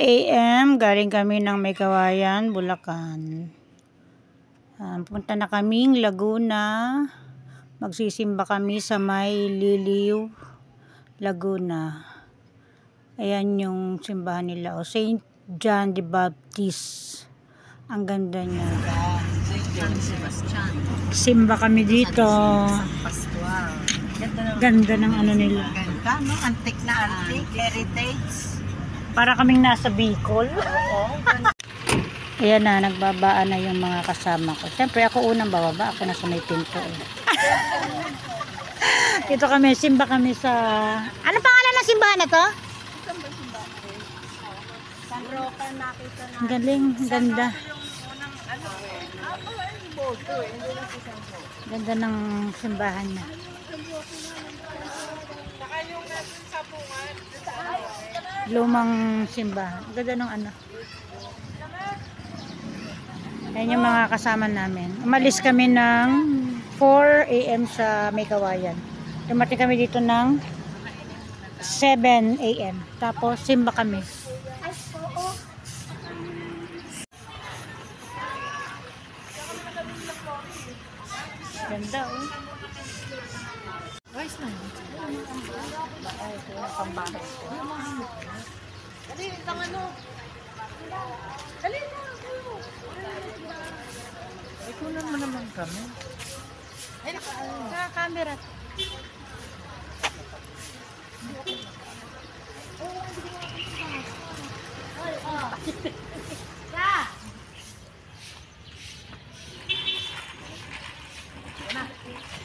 AM, galing kami ng Maykawayan, Bulacan. Punta na kaming Laguna. Magsisimba kami sa may Liliw, Laguna. Ayan yung simbahan nila. St. John the Baptist. Ang ganda niya. Simba kami dito. Ganda ng ano nila. Ganda, no? Antique na antique, heritage. Para kaming nasa Bicol. Oo. Ayan na, nagbabaan na yung mga kasama ko. Siyempre, ako unang bababa. Ako nasa may pinto. Dito kami, simba kami sa... Ano pangalan ng simbahan na to? San Roque, nakita na. Ang galing, ganda. Ganda ng simbahan niya. Lumang simbahan. Ganda ng ano. Ayan yung mga kasama namin. Umalis kami ng 4 AM sa Maykawayan. Dumating kami dito ng 7 AM. Tapos simba kami. Ganda oh. Guys na. Ay, ito yung pambahay ko. Dali, itang ano. Dali na. Ay, kunan mo naman kami. Ay, Naka-camera.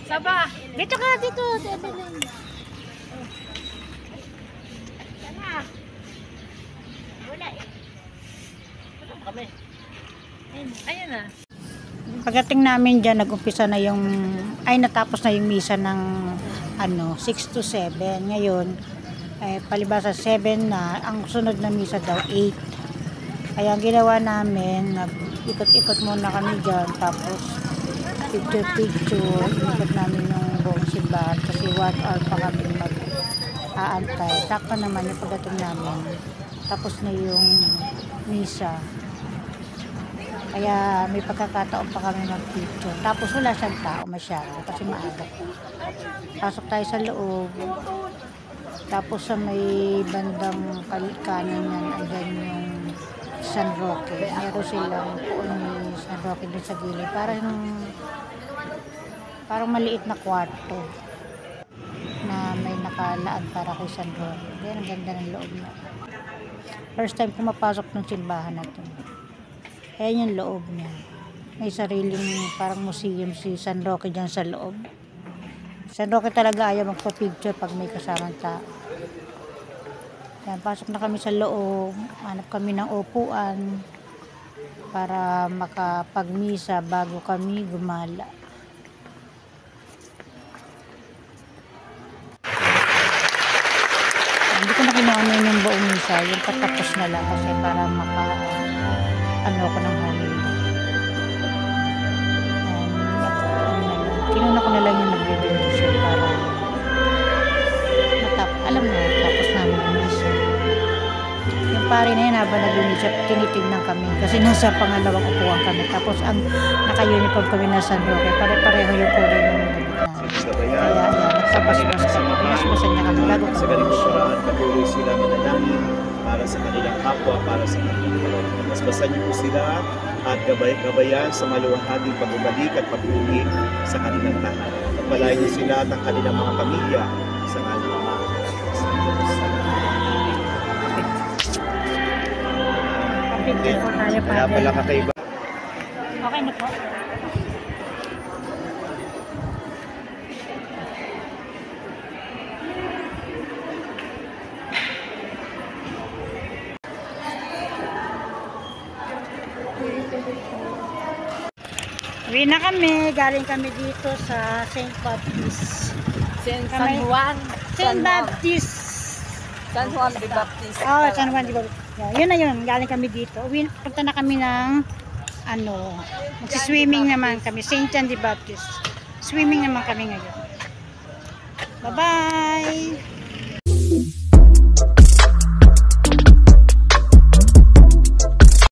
Saba. Dito ka, dito. Evelyn. Wala eh. Kami. Ayan na. Pagdating namin dyan, nag-umpisa na yung, natapos na yung misa ng, 6 to 7. Ngayon, palibasa 7 na, ang sunod na misa daw, 8. Kaya ang ginawa namin, nag-ikot-ikot muna kami dyan, tapos, picture-picture, ikot namin yung buong simbahan, kasi 1 hour pa kami mag-aantay. Sakto naman yung pagdating namin, tapos na yung misa. Kaya may pagkakataon pa kami mag-picture. Tapos wala siyang tao masyado kasi maaga. Pasok tayo sa loob. Tapos sa may bandang kanan yan, andyan yung San Roque. Meron silang puon ni San Roque din sa gilid. Parang maliit na kwarto na may nakalaan para kay San Roque. Yan ang ganda ng loob na. First time ko mapasok ng simbahan na to. Ayan yung loob niya. May sariling parang museum si San Roque dyan sa loob. San Roque talaga ayaw magpa-picture pag may kasamang tao. Yan, pasok na kami sa loob. Hanap kami ng upuan para makapagmisa bago kami gumala. Hindi ko na kinuha yung buong misa. Yung patapos na lang kasi para ko ng hangin. Kinuna ko na lang yung nag-benediction para alam mo, tapos namin yung misa. Yung pare na yun, habang nag-benediction, tinitignan kami kasi nasa pangalawang upuan kami. Tapos ang naka-uniform kami na San Roque, pare-pareho yung kulay ng damit namin. Kaya nagpapaspas kami. Pinaspasan niya kami bago kami. Sa ganitong patuloy sila manalangin para sa kanilang kapwa, para sa kanilang kaloob. Basbasan niyo po sila at gabayan sa maluwalhating pagbabalik at pag-uwi sa kanilang tahanan. Pagpalain niyo sila at ang kanilang mga pamilya sa kanilang mga Kapit po tayo pa. Kaya pala kakaiba. Okay na po. Uwi na kami. Galing kami dito sa St. Baptist. San Juan. St. Baptist. San Juan de Baptist. Oh, San Juan de Baptist. Yun na yun. Galing kami dito. Punta na kami ng magsiswimming naman kami. St. John de Baptist. Swimming naman kami ngayon. Bye-bye!